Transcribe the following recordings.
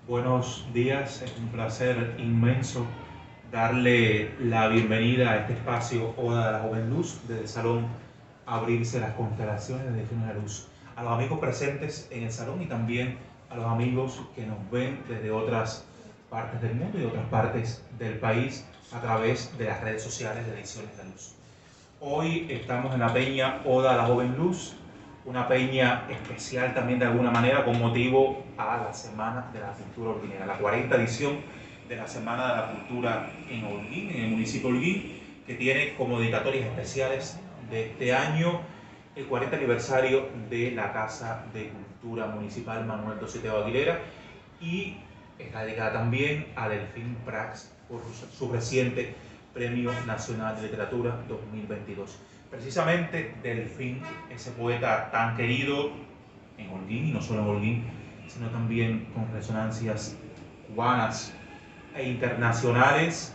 Buenos días, es un placer inmenso darle la bienvenida a este espacio Oda de la Joven Luz, desde el Salón Abrirse las Constelaciones de Destino de la Luz. A los amigos presentes en el salón y también a los amigos que nos ven desde otras partes del mundo y otras partes del país a través de las redes sociales de Ediciones de la Luz. Hoy estamos en la peña Oda a la Joven Luz, una peña especial también de alguna manera con motivo a la Semana de la Cultura Holguinera, la 40ª edición de la Semana de la Cultura en Holguín, en el municipio de Holguín, que tiene como dedicatorias especiales de este año el 40 aniversario de la Casa de Cultura Municipal Manuel Dositeo Aguilera y está dedicada también a Delfín Prats por su reciente Premio Nacional de Literatura 2022. Precisamente Delfín, ese poeta tan querido en Holguín, y no solo en Holguín, sino también con resonancias cubanas e internacionales,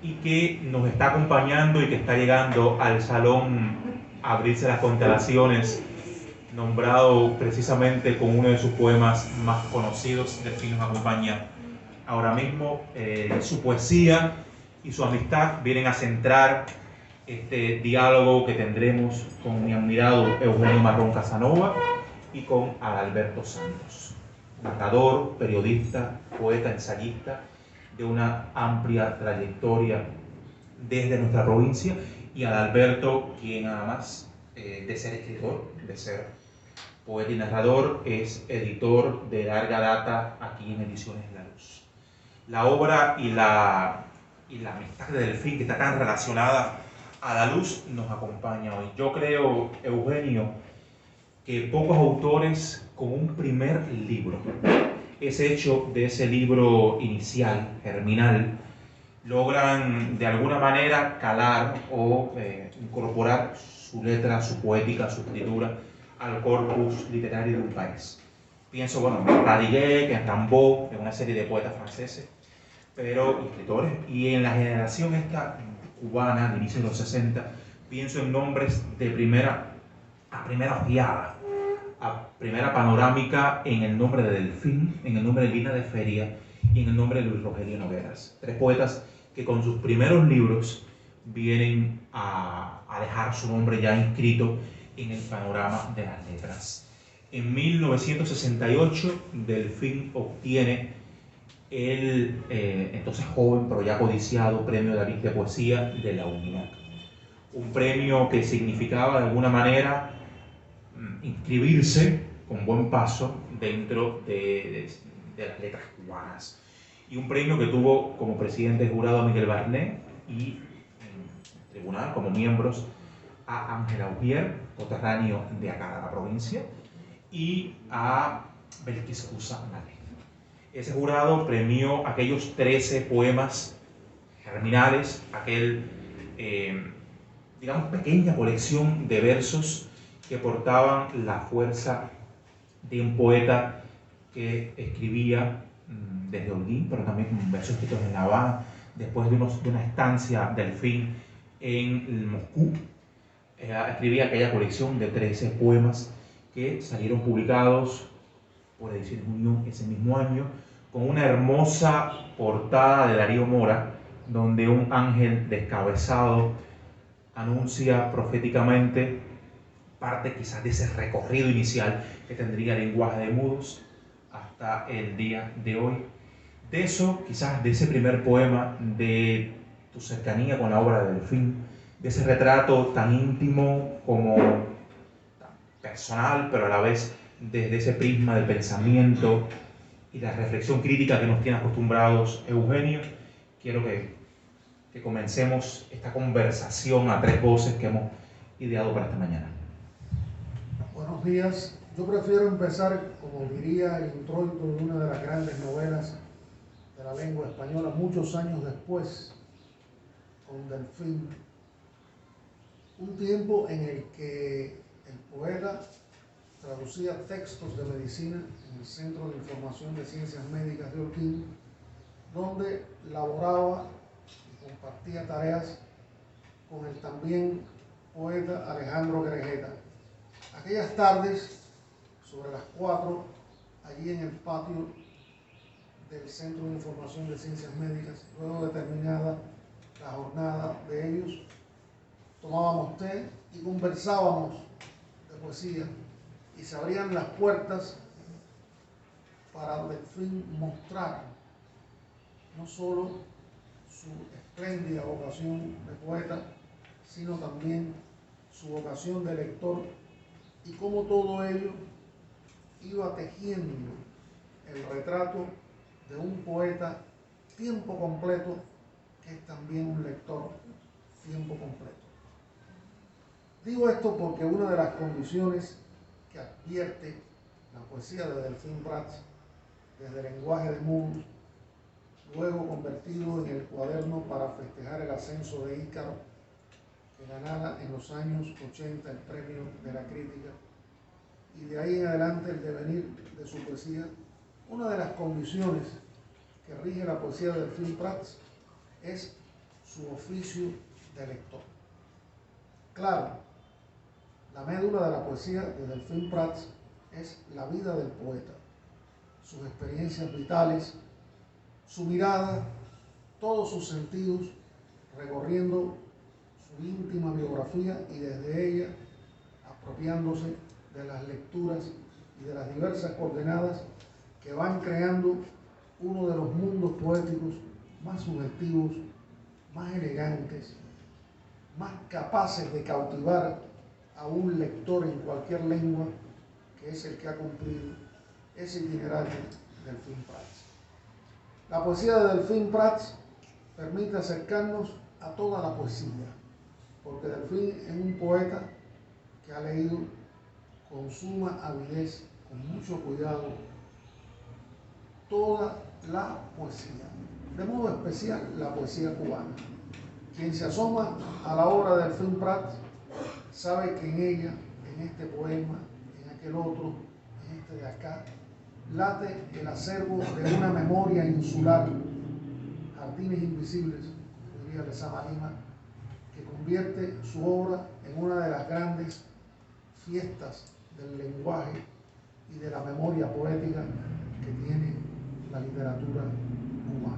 y que nos está acompañando y que está llegando al salón a abrirse las constelaciones, nombrado precisamente con uno de sus poemas más conocidos. Delfín nos acompaña ahora mismo. Su poesía y su amistad vienen a centrar este diálogo que tendremos con mi admirado Eugenio Marrón Casanova y con Adalberto Santos, narrador, periodista, poeta, ensayista de una amplia trayectoria desde nuestra provincia, y Adalberto, quien además de ser escritor, de ser poeta y narrador, es editor de larga data aquí en Ediciones La Luz. La obra y la amistad de Delfín, que está tan relacionada a la luz, nos acompaña hoy. Yo creo, Eugenio, que pocos autores con un primer libro, ese hecho de ese libro inicial, germinal, logran de alguna manera calar o incorporar su letra, su poética, su escritura al corpus literario de un país. Pienso, bueno, en Radiguet, en Rimbaud, en una serie de poetas franceses, pero escritores, y en la generación esta cubana de inicio de los 60, pienso en nombres de primera ojeada, a primera panorámica, en el nombre de Delfín, en el nombre de Lina de Feria y en el nombre de Luis Rogelio Nogueras. Tres poetas que con sus primeros libros vienen a dejar su nombre ya inscrito en el panorama de las letras. En 1968, Delfín obtiene el entonces joven pero ya codiciado Premio David de Poesía de la UNIAC. Un premio que significaba de alguna manera inscribirse con buen paso dentro de las letras cubanas. Y un premio que tuvo como presidente de jurado a Miguel Barnet y en el tribunal como miembros a Ángel Augier, coterráneo de acá de la provincia, y a Belkis Cousa Malek. Ese jurado premió aquellos 13 poemas germinales, digamos, pequeña colección de versos que portaban la fuerza de un poeta que escribía desde Holguín, pero también versos escritos en La Habana, después de una estancia Delfín en Moscú. Escribía aquella colección de 13 poemas que salieron publicados por Ediciones Unión ese mismo año, con una hermosa portada de Darío Mora, donde un ángel descabezado anuncia proféticamente parte quizás de ese recorrido inicial que tendría el lenguaje de mudos hasta el día de hoy. De eso, quizás de ese primer poema, de tu cercanía con la obra de Delfín, de ese retrato tan íntimo como tan personal, pero a la vez desde ese prisma del pensamiento y la reflexión crítica que nos tiene acostumbrados Eugenio, quiero que comencemos esta conversación a tres voces que hemos ideado para esta mañana. Buenos días. Yo prefiero empezar, como diría el introito de una de las grandes novelas de la lengua española, muchos años después, con Delfín. Un tiempo en el que el poeta traducía textos de medicina en el Centro de Información de Ciencias Médicas de Holguín, donde laboraba y compartía tareas con el también poeta Alejandro Gregeta. Aquellas tardes, sobre las 4, allí en el patio del Centro de Información de Ciencias Médicas. Luego de terminada la jornada de ellos, tomábamos té y conversábamos de poesía, y se abrían las puertas para Delfín mostrar no solo su espléndida vocación de poeta, sino también su vocación de lector, y cómo todo ello iba tejiendo el retrato de un poeta tiempo completo, que es también un lector tiempo completo. Digo esto porque una de las condiciones que advierte la poesía de Delfín Prats, desde el lenguaje de Moore, luego convertido en el cuaderno para festejar el ascenso de Ícaro, que ganara en los años 80 el premio de la crítica, y de ahí en adelante el devenir de su poesía, una de las condiciones que rige la poesía de Delfín Prats es su oficio de lector. Claro, la médula de la poesía de Delfín Prats es la vida del poeta, sus experiencias vitales, su mirada, todos sus sentidos, recorriendo su íntima biografía y desde ella apropiándose de las lecturas y de las diversas coordenadas que van creando uno de los mundos poéticos más subjetivos, más elegantes, más capaces de cautivar a un lector en cualquier lengua, que es el que ha cumplido ese itinerario de Delfín Prats. La poesía de Delfín Prats permite acercarnos a toda la poesía, porque Delfín es un poeta que ha leído con suma avidez, con mucho cuidado, toda la poesía, de modo especial la poesía cubana. Quien se asoma a la obra de Delfín Prats sabe que en ella, en este poema, en aquel otro, en este de acá, late el acervo de una memoria insular, jardines invisibles, como diría Lezama Lima, que convierte su obra en una de las grandes fiestas del lenguaje y de la memoria poética que tiene la literatura cubana.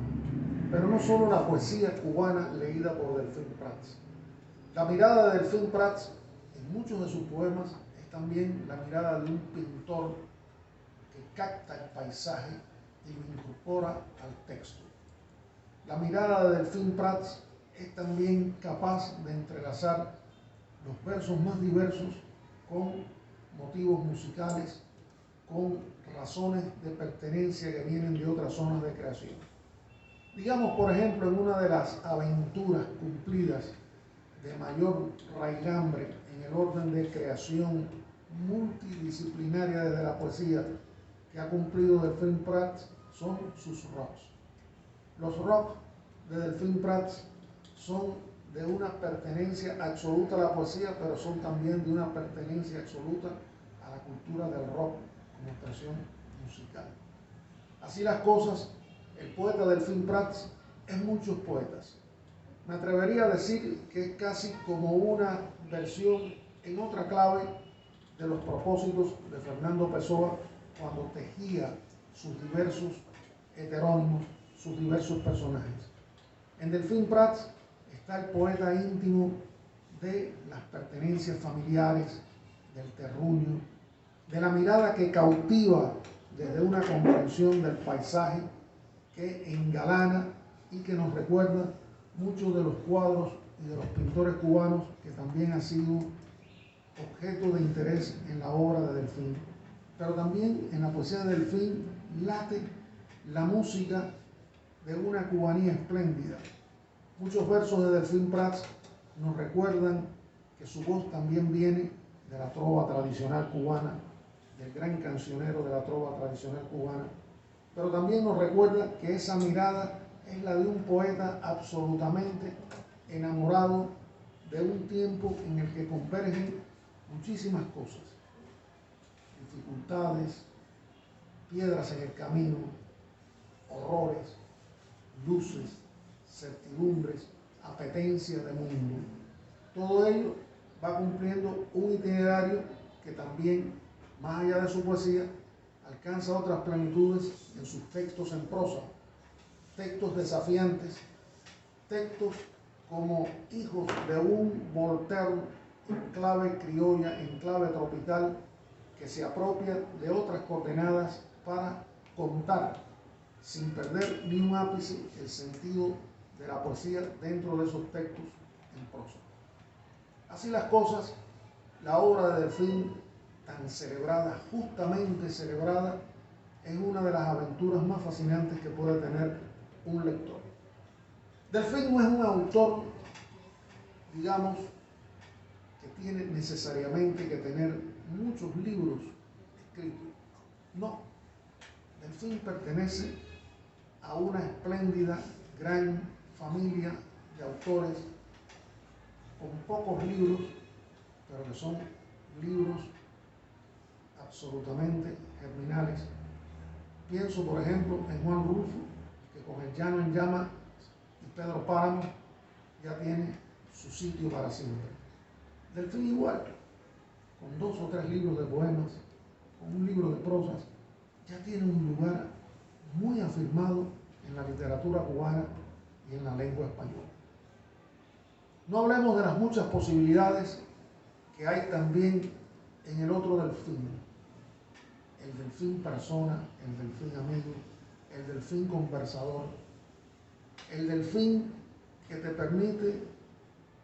Pero no solo la poesía cubana leída por Delfín Prats. La mirada de Delfín Prats en muchos de sus poemas es también la mirada de un pintor que capta el paisaje y lo incorpora al texto. La mirada de Delfín Prats es también capaz de entrelazar los versos más diversos con motivos musicales, con razones de pertenencia que vienen de otras zonas de creación. Digamos, por ejemplo, en una de las aventuras cumplidas de mayor raigambre en el orden de creación multidisciplinaria desde la poesía que ha cumplido Delfín Prats son sus rocks. Los rocks de Delfín Prats son de una pertenencia absoluta a la poesía, pero son también de una pertenencia absoluta a la cultura del rock como expresión musical. Así las cosas, el poeta Delfín Prats es muchos poetas. Me atrevería a decir que es casi como una versión en otra clave de los propósitos de Fernando Pessoa cuando tejía sus diversos heterónimos, sus diversos personajes. En Delfín Prats está el poeta íntimo de las pertenencias familiares, del terruño, de la mirada que cautiva desde una comprensión del paisaje que engalana y que nos recuerda muchos de los cuadros y de los pintores cubanos que también han sido objeto de interés en la obra de Delfín. Pero también en la poesía de Delfín late la música de una cubanía espléndida. Muchos versos de Delfín Prats nos recuerdan que su voz también viene de la trova tradicional cubana, del gran cancionero de la trova tradicional cubana, pero también nos recuerda que esa mirada es la de un poeta absolutamente enamorado de un tiempo en el que convergen muchísimas cosas, dificultades, piedras en el camino, horrores, luces, certidumbres, apetencias de mundo. Todo ello va cumpliendo un itinerario que también, más allá de su poesía, alcanza otras plenitudes en sus textos en prosa, textos desafiantes, textos como hijos de un Voltaire en clave criolla, en clave tropical, que se apropia de otras coordenadas para contar, sin perder ni un ápice, el sentido de la poesía dentro de esos textos en prosa. Así las cosas, la obra de Delfín, tan celebrada, justamente celebrada, es una de las aventuras más fascinantes que puede tener un lector. Delfín no es un autor, digamos, que tiene necesariamente que tener muchos libros escritos. No, Delfín pertenece a una espléndida, gran familia de autores con pocos libros, pero que son libros absolutamente germinales. Pienso, por ejemplo, en Juan Rulfo, que con El Llano en Llama y Pedro Páramo ya tiene su sitio para siempre. Delfín igual, con 2 o 3 libros de poemas, con un libro de prosas, ya tiene un lugar muy afirmado en la literatura cubana y en la lengua española. No hablemos de las muchas posibilidades que hay también en el otro Delfín, el Delfín persona, el Delfín amigo, el Delfín conversador, el Delfín que te permite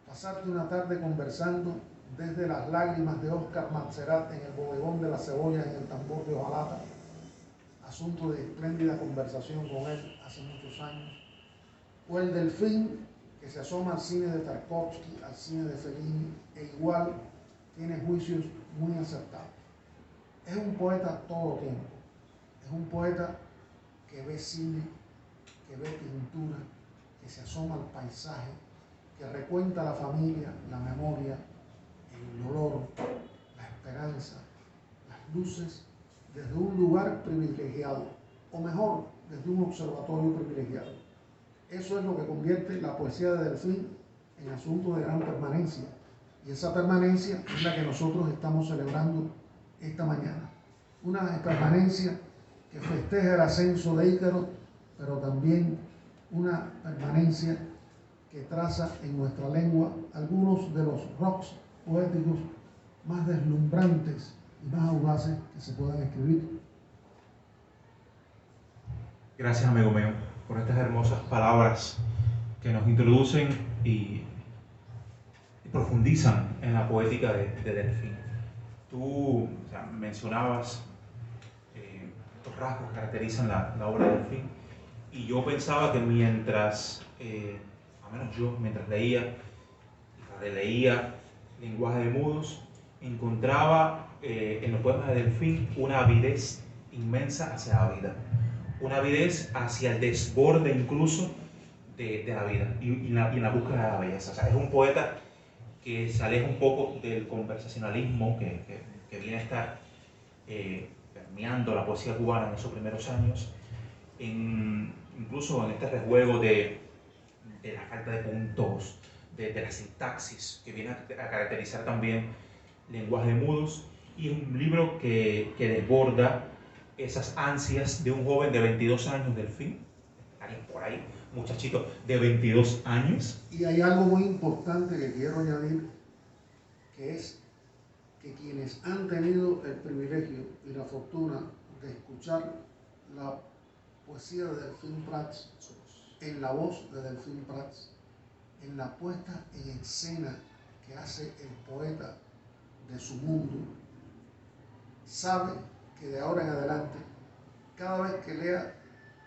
pasarte una tarde conversando desde las lágrimas de Óscar Matzerat en el bodegón de la cebolla en el tambor de Ojalata, asunto de espléndida conversación con él hace muchos años, o el Delfín que se asoma al cine de Tarkovsky, al cine de Fellini, e igual tiene juicios muy acertados. Es un poeta todo tiempo, es un poeta que ve cine, que ve pintura, que se asoma al paisaje, que recuenta la familia, la memoria, el dolor, la esperanza, las luces, desde un lugar privilegiado, o mejor, desde un observatorio privilegiado. Eso es lo que convierte la poesía de Delfín en asunto de gran permanencia. Y esa permanencia es la que nosotros estamos celebrando esta mañana. Una permanencia que festeja el ascenso de Ícaro, pero también una permanencia que traza en nuestra lengua algunos de los rocks poéticos más deslumbrantes y más audaces que se puedan escribir. Gracias, amigo mío, por estas hermosas palabras que nos introducen y profundizan en la poética de Delfín. Tú mencionabas los rasgos que caracterizan la obra de Delfín, y yo pensaba que mientras, al menos yo, mientras leía y releía Lenguaje de Mudos, encontraba en los poemas de Delfín una avidez inmensa hacia la vida, una avidez hacia el desborde incluso de la vida y en la búsqueda de la belleza. O sea, es un poeta que se aleja un poco del conversacionalismo que viene a estar permeando la poesía cubana en esos primeros años, incluso en este rejuego de la falta de puntos, de la sintaxis, que viene a caracterizar también Lenguaje de Mudos, y es un libro que desborda esas ansias de un joven de 22 años, Delfín, alguien por ahí, muchachito de 22 años. Y hay algo muy importante que quiero añadir, que es que quienes han tenido el privilegio y la fortuna de escuchar la poesía de Delfín Prats, en la voz de Delfín Prats, en la puesta en escena que hace el poeta de su mundo, sabe que de ahora en adelante, cada vez que lea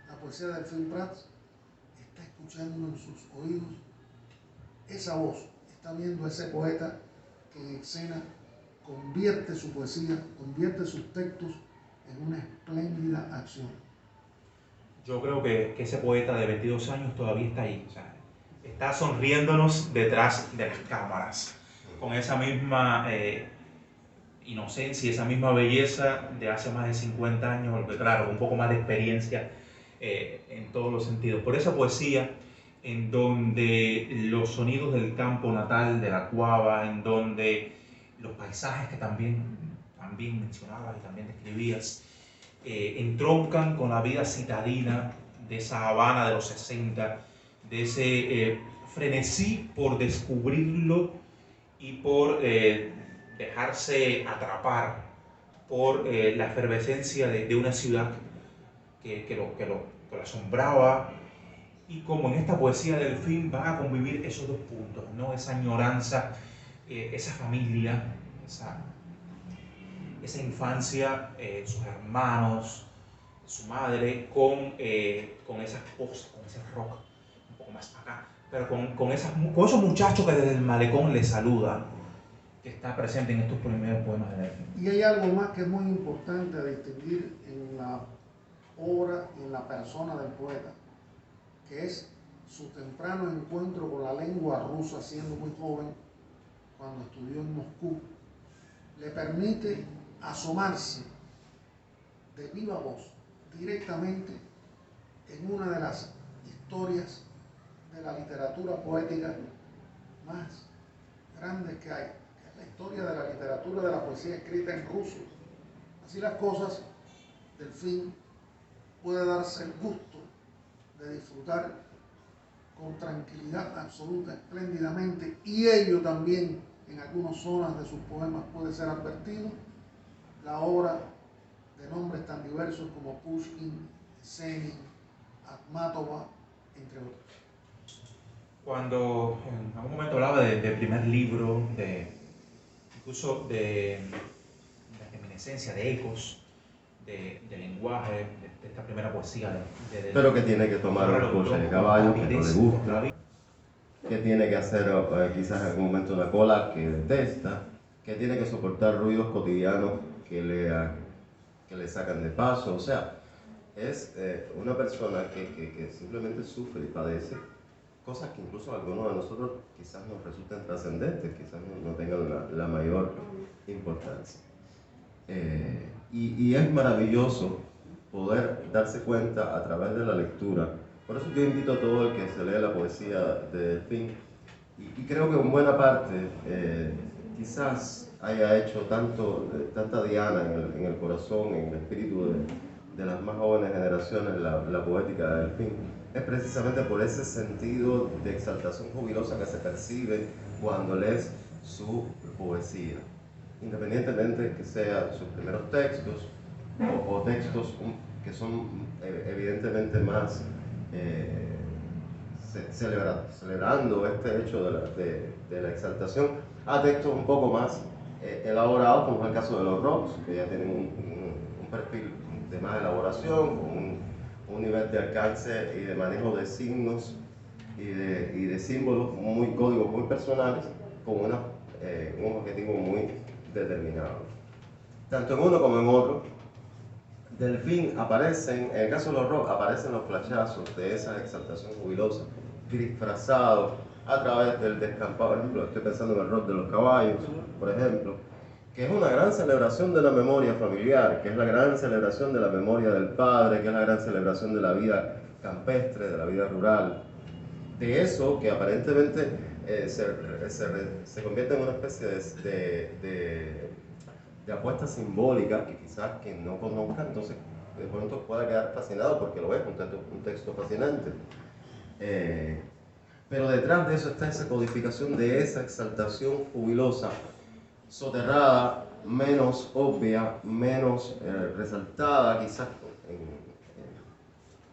la poesía de Delfín Prats, está escuchando en sus oídos esa voz, está viendo a ese poeta que en escena convierte su poesía, convierte sus textos en una espléndida acción. Yo creo que ese poeta de 22 años todavía está ahí, o sea, está sonriéndonos detrás de las cámaras, con esa misma inocencia, esa misma belleza de hace más de 50 años, porque claro, un poco más de experiencia en todos los sentidos. Por esa poesía en donde los sonidos del campo natal, de la cuava, en donde los paisajes que también mencionabas y también describías, entroncan con la vida citadina de esa Habana de los 60, de ese frenesí por descubrirlo y por dejarse atrapar por la efervescencia de una ciudad que lo asombraba, y como en esta poesía del film van a convivir esos dos puntos, ¿no? Esa añoranza, esa familia, esa infancia, sus hermanos, su madre, con esas cosas, con ese rock un poco más acá, pero con esos muchachos que desde el malecón le saludan, que está presente en estos primeros poemas de Delfín. Y hay algo más que es muy importante a distinguir en la obra y en la persona del poeta, que es su temprano encuentro con la lengua rusa siendo muy joven, cuando estudió en Moscú, le permite asomarse de viva voz directamente en una de las historias de la literatura poética más grandes que hay, que es la historia de la literatura de la poesía escrita en ruso. Así las cosas, Delfín puede darse el gusto de disfrutar con tranquilidad absoluta, espléndidamente, y ello también en algunas zonas de sus poemas puede ser advertido, la obra de nombres tan diversos como Pushkin, Yesenin, Akhmatova, entre otros. Cuando en algún momento hablaba del primer libro, incluso de reminiscencia, de ecos, de lenguaje, de esta primera poesía pero que tiene que tomar un coche de caballo que no le gusta, que tiene que hacer quizás en algún momento una cola que detesta, que tiene que soportar ruidos cotidianos que le sacan de paso. O sea, es una persona que simplemente sufre y padece cosas que incluso a algunos de nosotros quizás nos resulten trascendentes, quizás no tengan la mayor importancia. Y es maravilloso poder darse cuenta a través de la lectura. Por eso yo invito a todo el que se lee la poesía de Delfín, y creo que en buena parte quizás haya hecho tanta diana en el corazón, en el espíritu de las más jóvenes generaciones, la poética de Delfín, es precisamente por ese sentido de exaltación jubilosa que se percibe cuando lees su poesía, independientemente que sean sus primeros textos o textos que son evidentemente más celebrando este hecho de la exaltación, a textos un poco más elaborados, como es el caso de los rocks, que ya tienen un perfil de más elaboración, con un nivel de alcance y de manejo de signos y de símbolos, códigos muy personales, con un objetivo muy determinado. Tanto en uno como en otro, Delfín aparecen, en el caso de los rock, aparecen los flashazos de esa exaltación jubilosa, disfrazado a través del descampado. Por ejemplo, estoy pensando en el rock de los caballos, por ejemplo, que es una gran celebración de la memoria familiar, que es la gran celebración de la memoria del padre, que es la gran celebración de la vida campestre, de la vida rural, de eso que aparentemente se convierte en una especie de apuesta simbólica que quizás quien no conozca, entonces de pronto pueda quedar fascinado porque lo ve, un texto fascinante. Pero detrás de eso está esa codificación de esa exaltación jubilosa, soterrada, menos obvia, menos resaltada quizás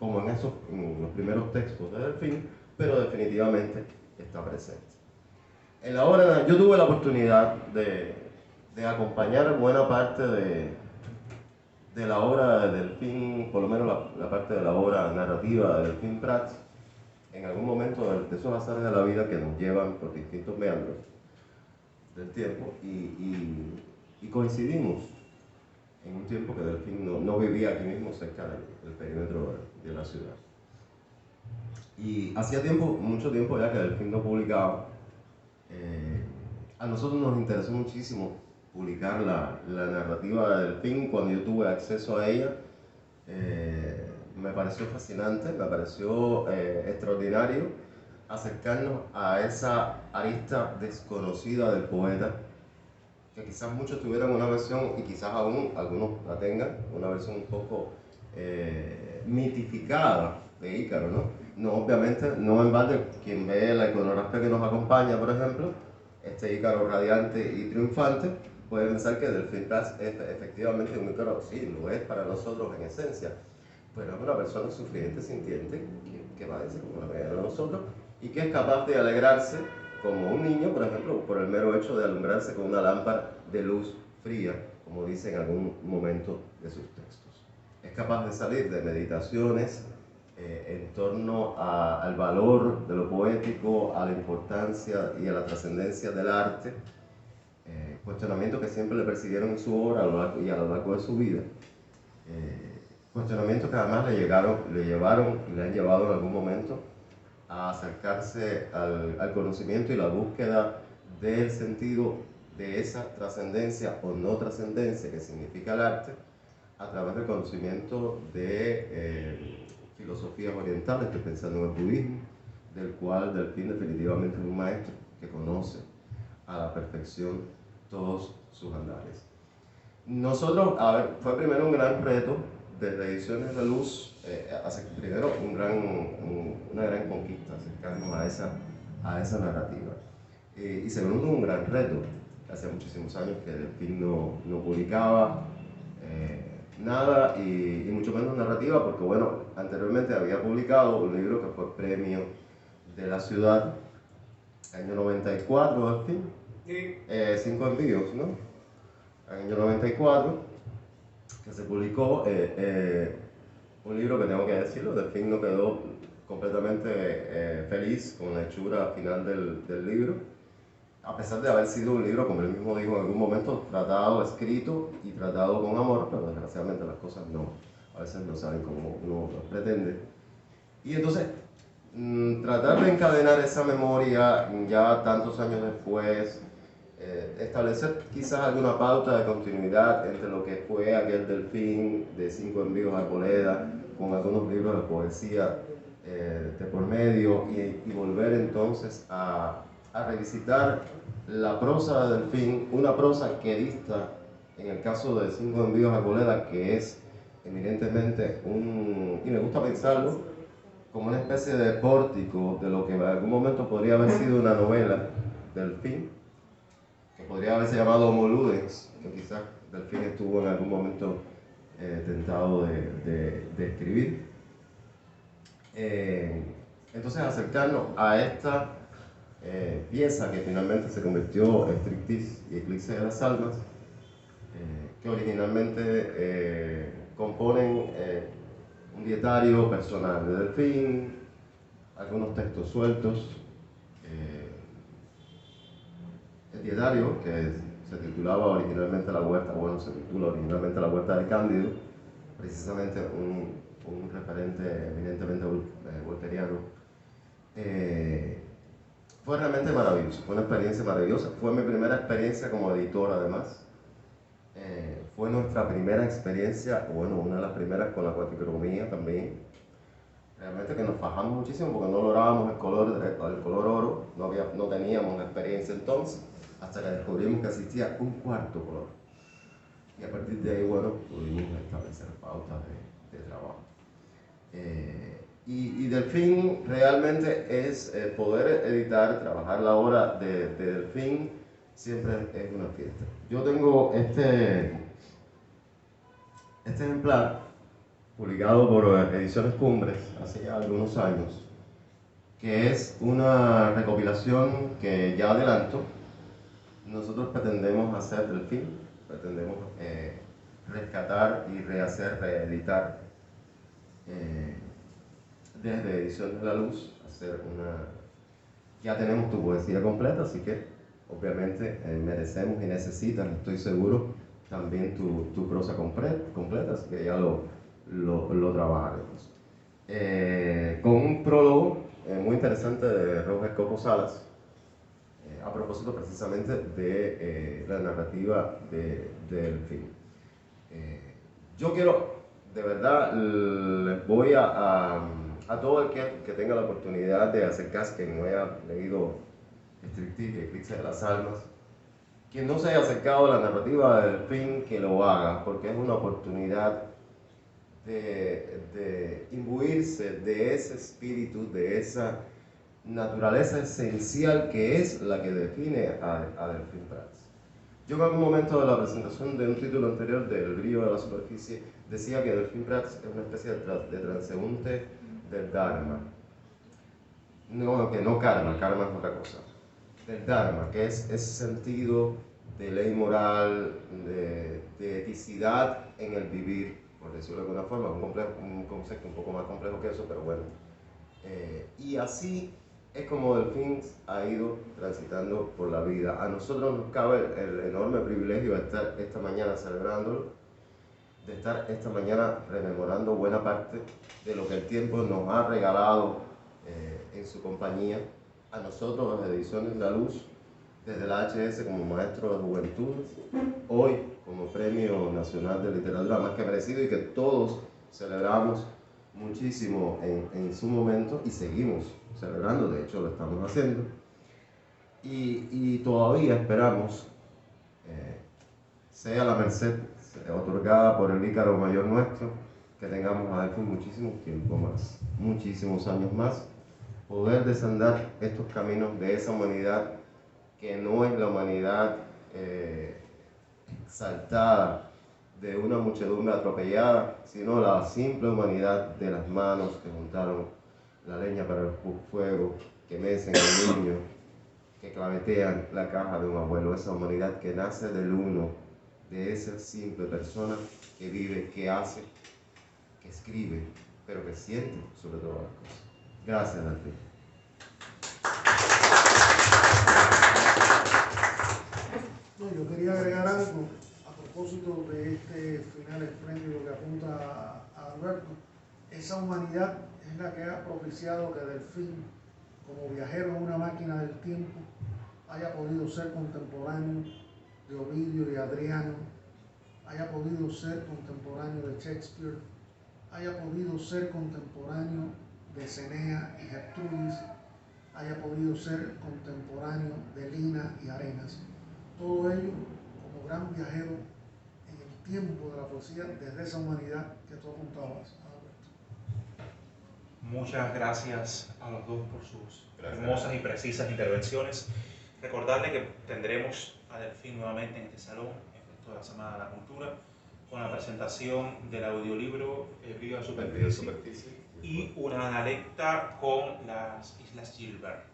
como en los primeros textos de Delfín, pero definitivamente está presente. En la obra, yo tuve la oportunidad de acompañar buena parte de la obra de Delfín, por lo menos la parte de la obra narrativa de Delfín Prats, en algún momento de esos azares de la vida que nos llevan por distintos meandros del tiempo, y coincidimos en un tiempo que Delfín no vivía aquí mismo cerca del perímetro de la ciudad. Y hacía mucho tiempo ya que Delfín no publicaba. A nosotros nos interesó muchísimo publicar la narrativa de Delfín. Cuando yo tuve acceso a ella, me pareció fascinante, me pareció extraordinario acercarnos a esa arista desconocida del poeta, que quizás muchos tuvieran una versión, y quizás aún algunos la tengan, una versión un poco mitificada de Ícaro, ¿no? No, obviamente, no en balde, quien ve la iconografía que nos acompaña, por ejemplo, este Ícaro radiante y triunfante, puede pensar que Delfín Plas es efectivamente un Ícaro, sí, lo es para nosotros en esencia, pero es una persona sufriente, sintiente, que padece como la mayoría de nosotros, y que es capaz de alegrarse como un niño, por ejemplo, por el mero hecho de alumbrarse con una lámpara de luz fría, como dice en algún momento de sus textos. Es capaz de salir de meditaciones en torno al valor de lo poético, a la importancia y a la trascendencia del arte, cuestionamientos que siempre le persiguieron en su obra y a lo largo de su vida. Cuestionamientos que además le llevaron y le han llevado en algún momento a acercarse al conocimiento y la búsqueda del sentido de esa trascendencia o no trascendencia que significa el arte a través del conocimiento de filosofías orientales, estoy pensando en el budismo, del cual Delfín definitivamente es un maestro que conoce a la perfección todos sus andares. Nosotros, a ver, fue primero un gran reto desde Ediciones de Luz, primero una gran conquista, acercarnos a esa narrativa. Y segundo, un gran reto. Hace muchísimos años que Delfín no publicaba nada y mucho menos narrativa, porque bueno, anteriormente había publicado un libro que fue premio de la ciudad, año 94, Delfín, 5 envíos, ¿no? Año 94, que se publicó un libro que tengo que decirlo, Delfín no quedó completamente feliz con la hechura final del libro, a pesar de haber sido un libro, como él mismo dijo en algún momento, tratado, escrito y tratado con amor, pero desgraciadamente las cosas a veces no salen como uno lo pretende. Y entonces, tratar de encadenar esa memoria ya tantos años después, establecer quizás alguna pauta de continuidad entre lo que fue aquel Delfín de 5 envíos a Arboleda, con algunos libros de poesía de por medio, y volver entonces a revisitar la prosa de Delfín, una prosa que dista, en el caso de 5 envíos a Arboleda, que es eminentemente y me gusta pensarlo, como una especie de pórtico de lo que en algún momento podría haber sido una novela, Delfín, que podría haberse llamado Homo Ludens, que quizás Delfín estuvo en algún momento tentado de escribir. Entonces acercarnos a esta pieza que finalmente se convirtió en Striptease y Eclipse de las Almas, que originalmente componen un dietario personal de Delfín, algunos textos sueltos. El dietario, que se titulaba originalmente La Huerta, se titula originalmente La Huerta de Cándido, precisamente un referente eminentemente volteriano. Fue realmente maravilloso, fue una experiencia maravillosa, fue mi primera experiencia como editor además. Fue nuestra primera experiencia, una de las primeras con la cuatricromía también. Realmente que nos fajamos muchísimo porque no lográbamos el color oro, no teníamos experiencia entonces, hasta que descubrimos que existía un cuarto color. Y a partir de ahí, pudimos establecer pautas de trabajo. Y Delfín realmente es poder editar, trabajar la obra de Delfín, siempre es una fiesta. Yo tengo este ejemplar, publicado por Ediciones Cumbres hace ya algunos años, que es una recopilación que ya adelanto. Nosotros pretendemos hacer Delfín, pretendemos rescatar y reeditar desde Ediciones de la Luz, ya tenemos tu poesía completa, así que obviamente merecemos y necesitan, estoy seguro, también tu prosa completa, así que ya lo trabajaremos. Con un prólogo muy interesante de Roger Coco Salas, a propósito precisamente de la narrativa de Delfín. Yo quiero, de verdad, les voy a todo el que tenga la oportunidad de acercarse, que no haya leído Striptease y Eclipse de las Almas, quien no se haya acercado a la narrativa del Delfín, que lo haga, porque es una oportunidad de imbuirse de ese espíritu, de esa naturaleza esencial que es la que define a Delfín Prats. Yo en algún momento de la presentación de un título anterior del Brillo de la Superficie decía que Delfín Prats es una especie de transeúnte del Dharma. No, que no karma, karma es otra cosa. Del Dharma, que es ese sentido de ley moral, de eticidad en el vivir, por decirlo de alguna forma, un concepto un poco más complejo que eso, pero bueno. Y así es como Delfín ha ido transitando por la vida. A nosotros nos cabe el enorme privilegio de estar esta mañana celebrándolo, de estar esta mañana rememorando buena parte de lo que el tiempo nos ha regalado en su compañía. A nosotros, las Ediciones La Luz, desde la HS como maestro de juventud, hoy como Premio Nacional de Literatura más que merecido y que todos celebramos muchísimo en su momento y seguimos celebrando, de hecho lo estamos haciendo, y todavía esperamos sea la merced otorgada por el Ícaro Mayor nuestro, que tengamos a Delfín muchísimo tiempo más, muchísimos años más, poder desandar estos caminos de esa humanidad que no es la humanidad exaltada de una muchedumbre atropellada, sino la simple humanidad de las manos que juntaron la leña para el fuego, que mecen al niño, que clavetean la caja de un abuelo, esa humanidad que nace del uno, de esa simple persona que vive, que hace, que escribe, pero que siente sobre todas las cosas. Gracias, Delfín. No, yo quería agregar algo a propósito de este final espléndido que apunta a Alberto. Esa humanidad es la que ha propiciado que Delfín, como viajero en una máquina del tiempo, haya podido ser contemporáneo de Ovidio y Adriano, haya podido ser contemporáneo de Shakespeare, haya podido ser contemporáneo de Cenea y Gertrudis, haya podido ser contemporáneo de Lina y Arenas. Todo ello como gran viajero en el tiempo de la poesía desde esa humanidad que tú apuntabas, Alberto. Muchas gracias a los dos por sus hermosas y precisas intervenciones. Recordarle que tendremos a Delfín nuevamente en este salón, en la Semana de la Cultura, con la presentación del audiolibro El Brillo de la Superficie y una analecta con las Islas Gilbert,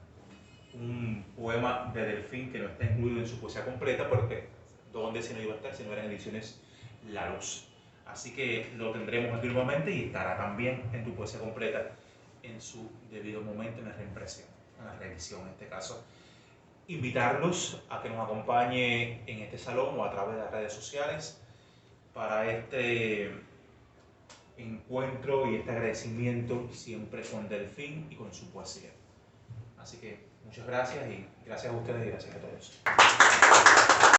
un poema de Delfín que no está incluido en su poesía completa, porque ¿dónde se no iba a estar si no eran Ediciones La Luz? Así que lo tendremos aquí nuevamente y estará también en tu poesía completa en su debido momento, en la reimpresión, en la reedición en este caso. Invitarlos a que nos acompañe en este salón o a través de las redes sociales para este encuentro y este agradecimiento siempre con Delfín y con su poesía. Así que muchas gracias y gracias a ustedes y gracias a todos.